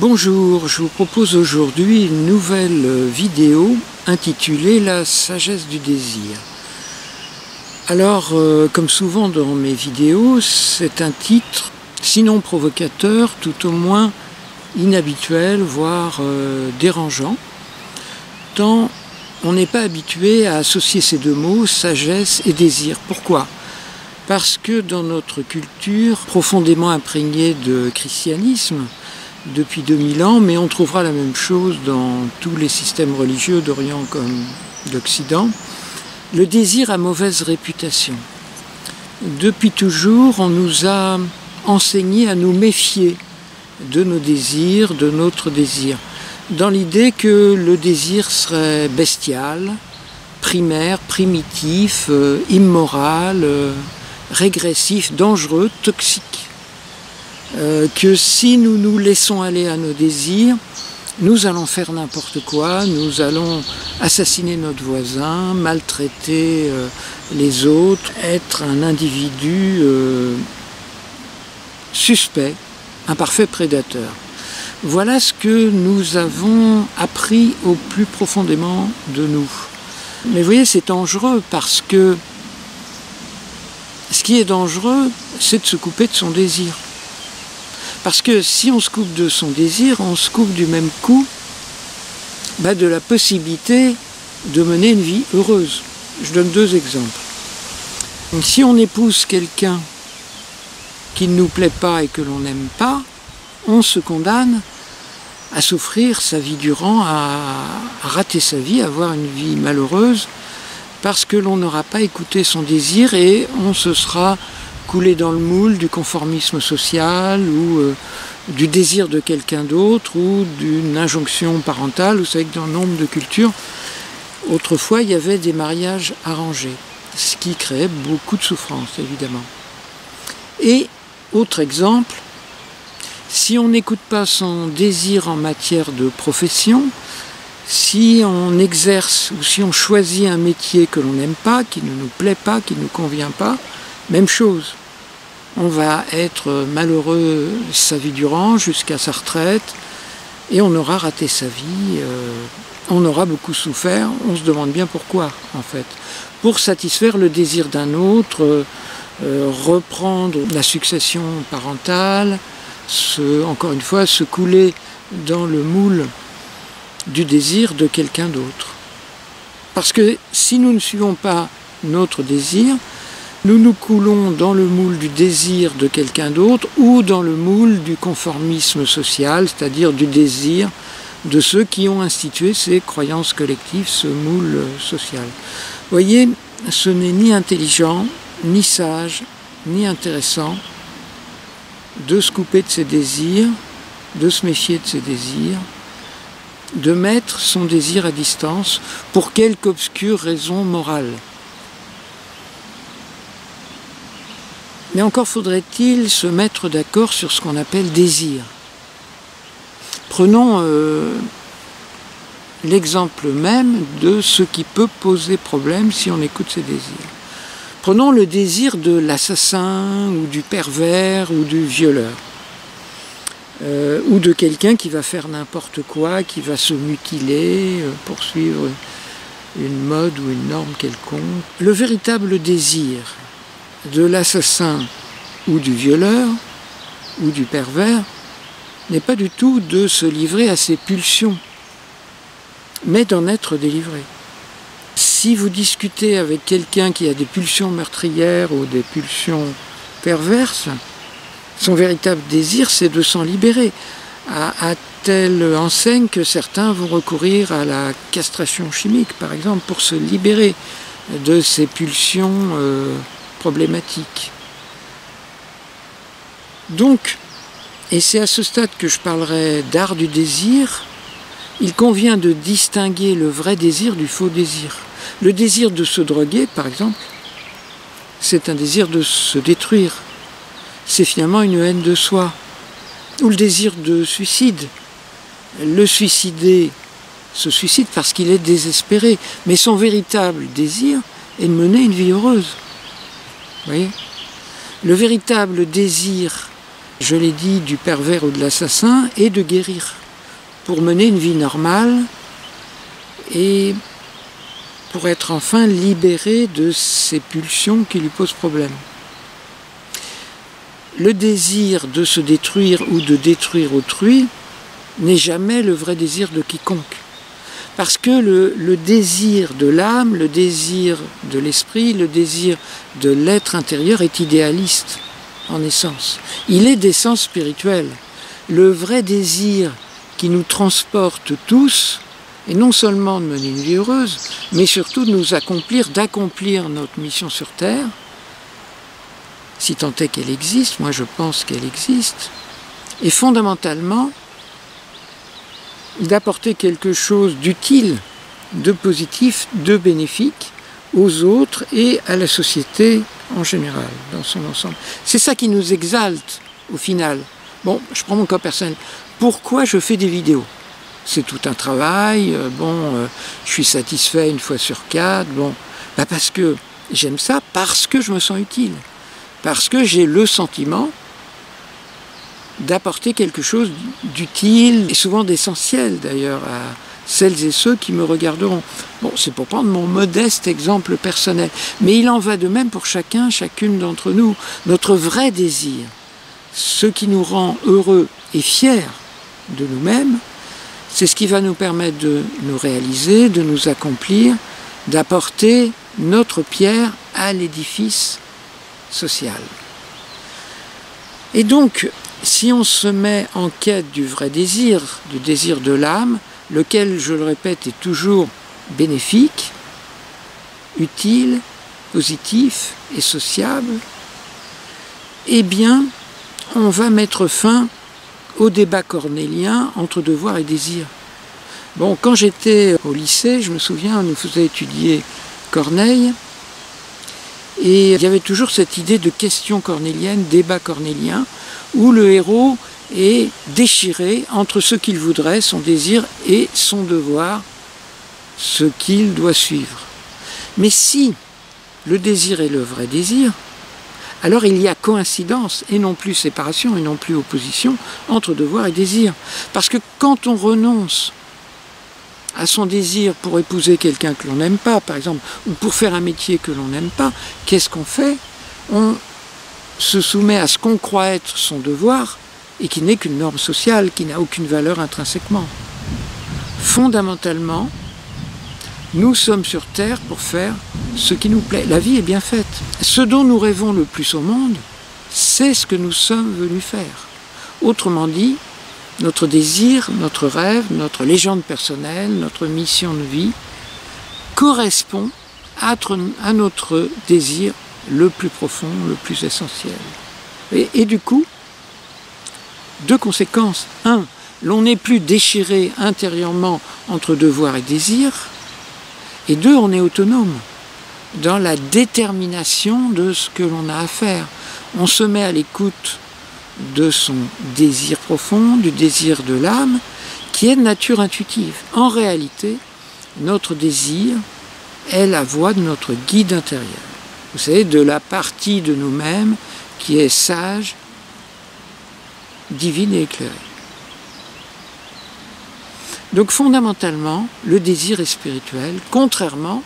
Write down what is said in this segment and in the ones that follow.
Bonjour, je vous propose aujourd'hui une nouvelle vidéo intitulée La sagesse du désir. Alors, comme souvent dans mes vidéos, c'est un titre, sinon provocateur, tout au moins inhabituel, voire dérangeant, tant on n'est pas habitué à associer ces deux mots, sagesse et désir. Pourquoi ? Parce que dans notre culture, profondément imprégnée de christianisme, depuis 2000 ans, mais on trouvera la même chose dans tous les systèmes religieux d'Orient comme d'Occident, le désir a mauvaise réputation. Depuis toujours, on nous a enseigné à nous méfier de nos désirs, de notre désir, dans l'idée que le désir serait bestial, primaire, primitif, immoral, régressif, dangereux, toxique. Que si nous nous laissons aller à nos désirs, nous allons faire n'importe quoi, nous allons assassiner notre voisin, maltraiter les autres, être un individu suspect, un parfait prédateur. Voilà ce que nous avons appris au plus profondément de nous. Mais vous voyez, c'est dangereux parce que ce qui est dangereux, c'est de se couper de son désir. Parce que si on se coupe de son désir, on se coupe du même coup de la possibilité de mener une vie heureuse. Je donne deux exemples. Si on épouse quelqu'un qui ne nous plaît pas et que l'on n'aime pas, on se condamne à souffrir sa vie durant, à rater sa vie, à avoir une vie malheureuse, parce que l'on n'aura pas écouté son désir et on se sera coulé dans le moule du conformisme social ou du désir de quelqu'un d'autre ou d'une injonction parentale. Vous savez que dans nombre de cultures, autrefois, il y avait des mariages arrangés, ce qui créait beaucoup de souffrance, évidemment. Et, autre exemple, si on n'écoute pas son désir en matière de profession, si on exerce ou si on choisit un métier que l'on n'aime pas, qui ne nous plaît pas, qui ne nous convient pas, même chose, on va être malheureux sa vie durant, jusqu'à sa retraite, et on aura raté sa vie, on aura beaucoup souffert, on se demande bien pourquoi, en fait. Pour satisfaire le désir d'un autre, reprendre la succession parentale, encore une fois, se couler dans le moule du désir de quelqu'un d'autre. Parce que si nous ne suivons pas notre désir, nous nous coulons dans le moule du désir de quelqu'un d'autre ou dans le moule du conformisme social, c'est-à-dire du désir de ceux qui ont institué ces croyances collectives, ce moule social. Vous voyez, ce n'est ni intelligent, ni sage, ni intéressant de se couper de ses désirs, de se méfier de ses désirs, de mettre son désir à distance pour quelque obscure raison morale. Mais encore faudrait-il se mettre d'accord sur ce qu'on appelle désir. Prenons l'exemple même de ce qui peut poser problème si on écoute ses désirs. Prenons le désir de l'assassin ou du pervers ou du violeur. Ou de quelqu'un qui va faire n'importe quoi, qui va se mutiler pour suivre une mode ou une norme quelconque. Le véritable désir de l'assassin ou du violeur ou du pervers n'est pas du tout de se livrer à ses pulsions, mais d'en être délivré. Si vous discutez avec quelqu'un qui a des pulsions meurtrières ou des pulsions perverses, son véritable désir, c'est de s'en libérer, à telle enseigne que certains vont recourir à la castration chimique, par exemple, pour se libérer de ces pulsions problématiques. Donc, et c'est à ce stade que je parlerai d'art du désir, il convient de distinguer le vrai désir du faux désir. Le désir de se droguer, par exemple, c'est un désir de se détruire. C'est finalement une haine de soi. Ou le désir de suicide. Le suicidé se suicide parce qu'il est désespéré. Mais son véritable désir est de mener une vie heureuse. Vous voyez ? Le véritable désir je l'ai dit, du pervers ou de l'assassin, et de guérir, pour mener une vie normale et pour être enfin libéré de ces pulsions qui lui posent problème. Le désir de se détruire ou de détruire autrui n'est jamais le vrai désir de quiconque. Parce que le désir de l'âme, le désir de l'esprit, le désir de l'être intérieur est idéaliste en essence. Il est d'essence spirituelle. Le vrai désir qui nous transporte tous est non seulement de mener une vie heureuse, mais surtout de nous accomplir, d'accomplir notre mission sur Terre, si tant est qu'elle existe, moi je pense qu'elle existe, et fondamentalement d'apporter quelque chose d'utile, de positif, de bénéfique aux autres et à la société en général, dans son ensemble. C'est ça qui nous exalte au final. Bon, je prends mon cas personnel. Pourquoi je fais des vidéos? C'est tout un travail, je suis satisfait une fois sur 4, parce que j'aime ça, parce que je me sens utile, parce que j'ai le sentiment d'apporter quelque chose d'utile et souvent d'essentiel d'ailleurs à celles et ceux qui me regarderont. Bon, c'est pour prendre mon modeste exemple personnel, mais il en va de même pour chacun, chacune d'entre nous. Notre vrai désir, ce qui nous rend heureux et fiers de nous-mêmes, c'est ce qui va nous permettre de nous réaliser, de nous accomplir, d'apporter notre pierre à l'édifice social. Et donc, si on se met en quête du vrai désir, du désir de l'âme, lequel, je le répète, est toujours bénéfique, utile, positif et sociable, eh bien, on va mettre fin au débat cornélien entre devoir et désir. Bon, quand j'étais au lycée, je me souviens, on nous faisait étudier Corneille, et il y avait toujours cette idée de question cornélienne, débat cornélien, où le héros est déchiré entre ce qu'il voudrait, son désir, et son devoir, ce qu'il doit suivre. Mais si le désir est le vrai désir, alors il y a coïncidence, et non plus séparation, et non plus opposition, entre devoir et désir. Parce que quand on renonce à son désir pour épouser quelqu'un que l'on n'aime pas, par exemple, ou pour faire un métier que l'on n'aime pas, qu'est-ce qu'on fait? On se soumet à ce qu'on croit être son devoir, et qui n'est qu'une norme sociale, qui n'a aucune valeur intrinsèquement. Fondamentalement, nous sommes sur Terre pour faire ce qui nous plaît. La vie est bien faite. Ce dont nous rêvons le plus au monde, c'est ce que nous sommes venus faire. Autrement dit, notre désir, notre rêve, notre légende personnelle, notre mission de vie correspond à notre désir le plus profond, le plus essentiel. Et du coup, deux conséquences. Un, l'on n'est plus déchiré intérieurement entre devoir et désir. Et deux, on est autonome dans la détermination de ce que l'on a à faire. On se met à l'écoute de son désir profond, du désir de l'âme, qui est de nature intuitive. En réalité, notre désir est la voix de notre guide intérieur. Vous savez, de la partie de nous-mêmes qui est sage, divine et éclairée. Donc fondamentalement, le désir est spirituel, contrairement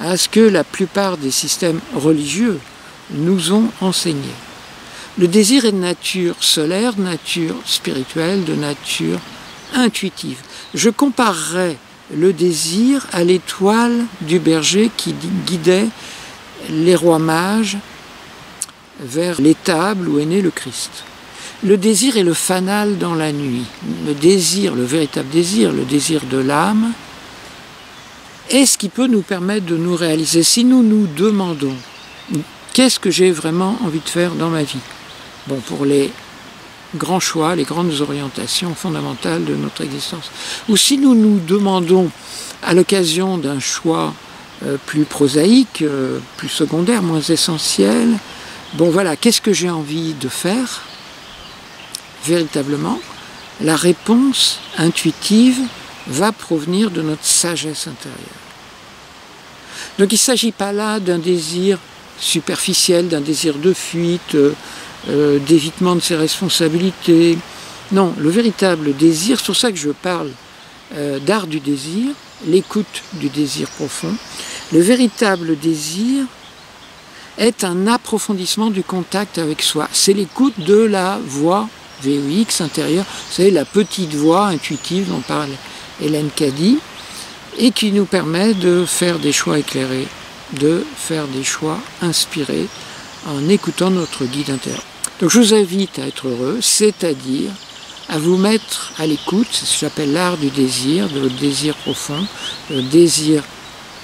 à ce que la plupart des systèmes religieux nous ont enseigné. Le désir est de nature solaire, de nature spirituelle, de nature intuitive. Je comparerais le désir à l'étoile du berger qui guidait les rois mages vers l'étable où est né le Christ. Le désir est le fanal dans la nuit. Le désir, le véritable désir, le désir de l'âme, est ce qui peut nous permettre de nous réaliser. Si nous nous demandons qu'est-ce que j'ai vraiment envie de faire dans ma vie, bon, pour les grands choix, les grandes orientations fondamentales de notre existence, ou si nous nous demandons à l'occasion d'un choix plus prosaïque, plus secondaire, moins essentiel, bon voilà, qu'est-ce que j'ai envie de faire véritablement? La réponse intuitive va provenir de notre sagesse intérieure. Donc il ne s'agit pas là d'un désir superficiel, d'un désir de fuite, d'évitement de ses responsabilités. Non, le véritable désir, c'est pour ça que je parle d'art du désir, l'écoute du désir profond. Le véritable désir est un approfondissement du contact avec soi. C'est l'écoute de la voix VOX intérieure, c'est la petite voix intuitive dont parle Hélène Caddy, et qui nous permet de faire des choix éclairés, de faire des choix inspirés en écoutant notre guide intérieur. Donc je vous invite à être heureux, c'est-à-dire à vous mettre à l'écoute, c'est ce que j'appelle l'art du désir, de votre désir profond, de votre désir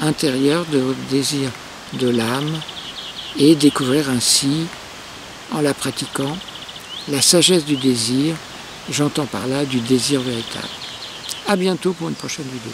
intérieur, de votre désir de l'âme, et découvrir ainsi, en la pratiquant, la sagesse du désir, j'entends par là du désir véritable. À bientôt pour une prochaine vidéo.